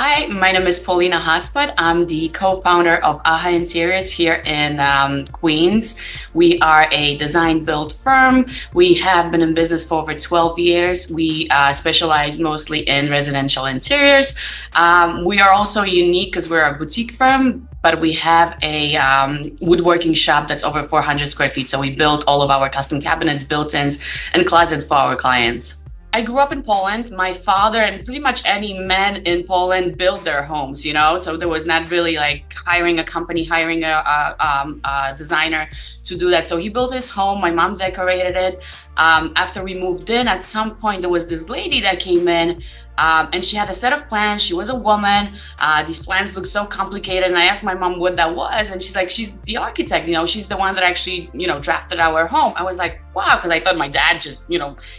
Hi, my name is Paulina Hospod. I'm the co-founder of AHA Interiors here in Queens. We are a design build firm. We have been in business for over 12 years. We specialize mostly in residential interiors. We are also unique because we're a boutique firm, but we have a woodworking shop that's over 400 square feet. So we build all of our custom cabinets, built-ins, and closets for our clients. I grew up in Poland. My father and pretty much any man in Poland built their homes, so there was not really like hiring a company, hiring a designer to do that. So he built his home. My mom decorated it. After we moved in, at some point, there was this lady that came in and she had a set of plans. She was a woman. These plans looked so complicated. And I asked my mom what that was. And she's like, she's the architect, she's the one that actually, drafted our home. I was like, wow, because I thought my dad just,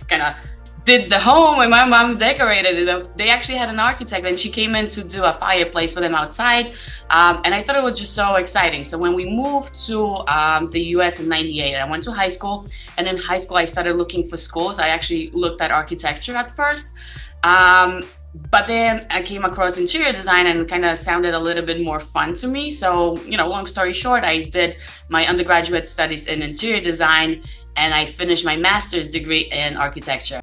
kind of did the home and my mom decorated it. They actually had an architect and she came in to do a fireplace for them outside. And I thought it was just so exciting. So when we moved to the US in '98, I went to high school. And in high school, I started looking for schools. I actually looked at architecture at first. But then I came across interior design and it kind of sounded a little bit more fun to me. So, long story short, I did my undergraduate studies in interior design and I finished my master's degree in architecture.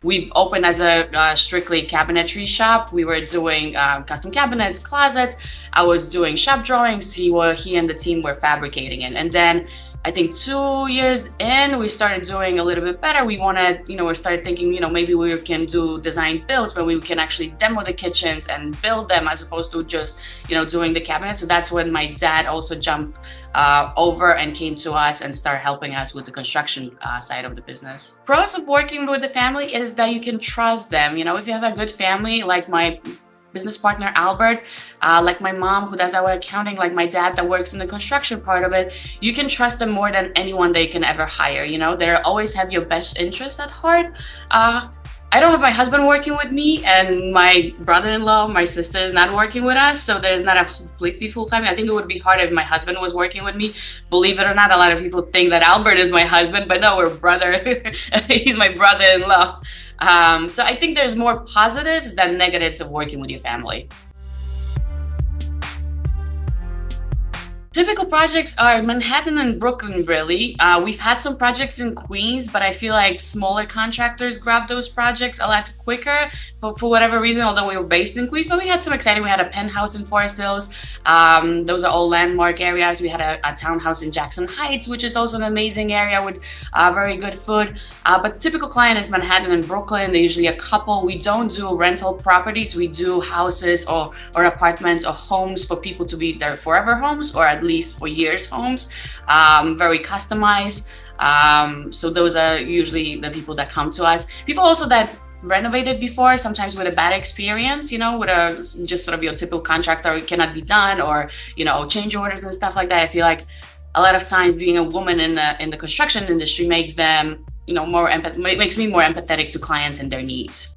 We've opened as a strictly cabinetry shop. We were doing custom cabinets, closets. I was doing shop drawings. He and the team were fabricating it. And then I think 2 years in, we started doing a little bit better. We wanted, we started thinking, maybe we can do design builds where we can actually demo the kitchens and build them as opposed to just, doing the cabinets. So that's when my dad also jumped over and came to us and started helping us with the construction side of the business. Pros of working with the family is that you can trust them. If you have a good family, like my business partner Albert, like my mom who does our accounting, like my dad that works in the construction part of it, you can trust them more than anyone they can ever hire. They always have your best interest at heart. I don't have my husband working with me and my brother-in-law, my sister is not working with us. So there's not a completely full family. I think it would be hard if my husband was working with me. Believe it or not, a lot of people think that Albert is my husband, but no, we're brother. He's my brother-in-law. So I think there's more positives than negatives of working with your family. Typical projects are Manhattan and Brooklyn, really. We've had some projects in Queens, but I feel like smaller contractors grab those projects a lot quicker for whatever reason, although we were based in Queens. But we had some exciting. We had a penthouse in Forest Hills. Those are all landmark areas. We had a townhouse in Jackson Heights, which is also an amazing area with very good food. But the typical client is Manhattan and Brooklyn. They're usually a couple. We don't do rental properties. We do houses or apartments or homes for people to be their forever homes or at least for years homes, very customized. So those are usually the people that come to us. People also that renovated before, sometimes with a bad experience, with a just sort of your typical contractor, it cannot be done, or change orders and stuff like that. I feel like a lot of times being a woman in the construction industry makes them makes me more empathetic to clients and their needs.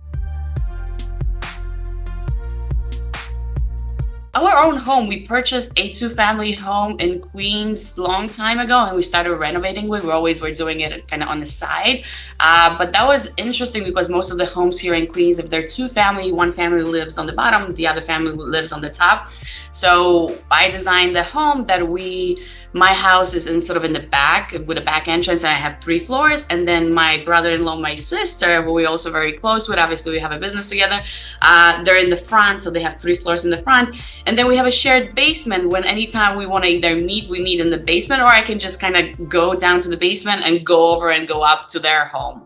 Our own home, we purchased a 2-family home in Queens long time ago and we started renovating with. We always were doing it kind of on the side. But that was interesting because most of the homes here in Queens, if they're 2-family, one family lives on the bottom, the other family lives on the top. So I designed the home that my house is in the back with a back entrance and I have 3 floors. And then my brother-in-law, my sister, who we're also very close with, obviously we have a business together, they're in the front. So they have 3 floors in the front. And then we have a shared basement when anytime we want to either meet, we meet in the basement, or I can just kind of go down to the basement and go over and go up to their home.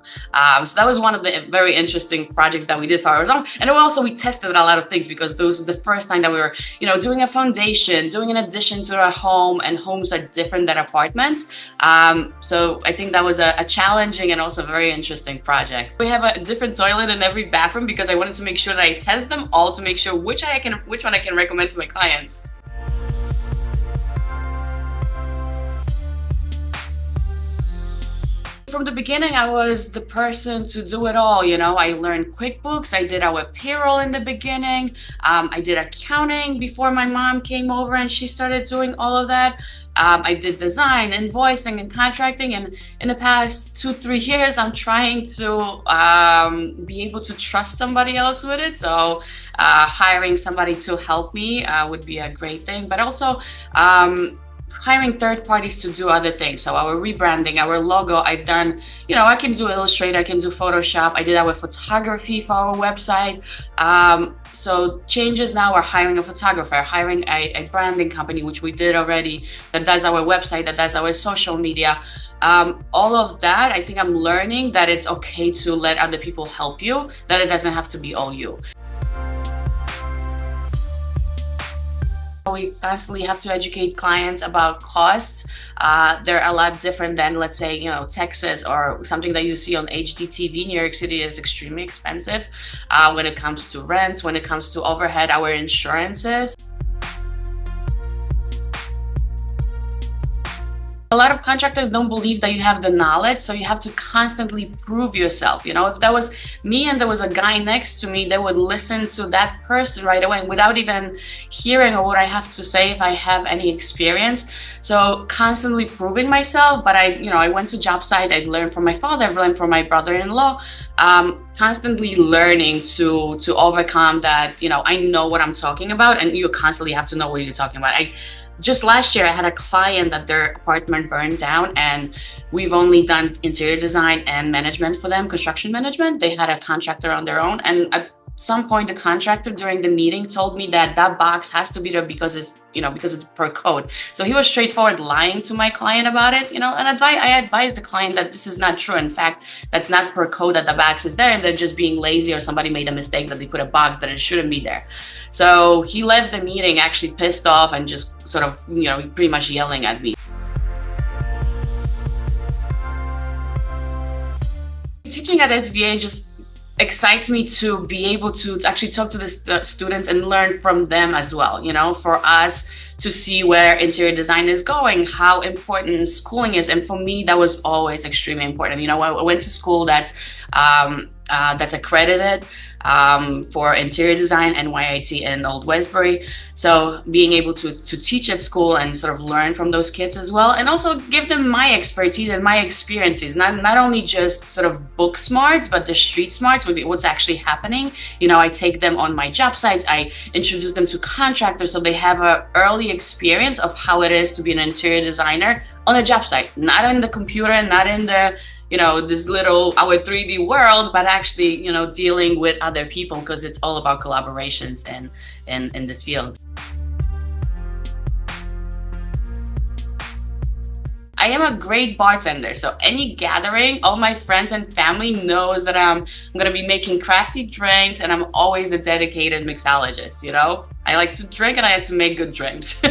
So that was one of the very interesting projects that we did for our own. And also we tested a lot of things because those was the first time that we were, doing a foundation, doing an addition to our home, and homes are different than apartments. So I think that was a challenging and also very interesting project. We have a different toilet in every bathroom because I wanted to make sure that I test them all to make sure which one I can recommend to my clients. from the beginning, I was the person to do it all. I learned QuickBooks. I did our payroll in the beginning. I did accounting before my mom came over and she started doing all of that. I did design, invoicing, and contracting. And in the past 2-3 years, I'm trying to be able to trust somebody else with it. So hiring somebody to help me would be a great thing. But also hiring third parties to do other things. So our rebranding, our logo, I've done, I can do Illustrator, I can do Photoshop. I did our photography for our website. So changes now are hiring a photographer, hiring a branding company, which we did already, that does our website, that does our social media. All of that, I think I'm learning that it's okay to let other people help you, that it doesn't have to be all you. We constantly have to educate clients about costs. They're a lot different than, let's say, Texas or something that you see on HDTV. New York City is extremely expensive when it comes to rents, when it comes to overhead, our insurances. A lot of contractors don't believe that you have the knowledge, so you have to constantly prove yourself. If that was me and there was a guy next to me, they would listen to that person right away without even hearing what I have to say if I have any experience. So constantly proving myself. But I went to job site, I learned from my father, I learned from my brother-in-law, constantly learning to overcome that. I know what I'm talking about, and you constantly have to know what you're talking about. Just last year, I had a client that their apartment burned down, and we've only done interior design and management for them, construction management. They had a contractor on their own. And at some point, the contractor during the meeting told me that box has to be there because it's per code. So he was straightforward lying to my client about it, and I advised the client that this is not true. In fact, that's not per code that the box is there, and they're just being lazy, or somebody made a mistake that they put a box that it shouldn't be there. So he left the meeting actually pissed off and just sort of, pretty much yelling at me. Teaching at SVA just excites me to be able to actually talk to the students and learn from them as well. For us to see where interior design is going, how important schooling is. And for me, that was always extremely important. I went to school that's accredited for interior design, NYIT and Old Westbury. So being able to teach at school and sort of learn from those kids as well, and also give them my expertise and my experiences, not only just sort of book smarts, but the street smarts with what's actually happening. I take them on my job sites, I introduce them to contractors so they have an early experience of how it is to be an interior designer on a job site, not in the computer, not in the this little our 3D world, but actually dealing with other people, because it's all about collaborations in this field. I am a great bartender, so any gathering, all my friends and family knows that I'm gonna be making crafty drinks, and I'm always the dedicated mixologist. I like to drink and I like to make good drinks.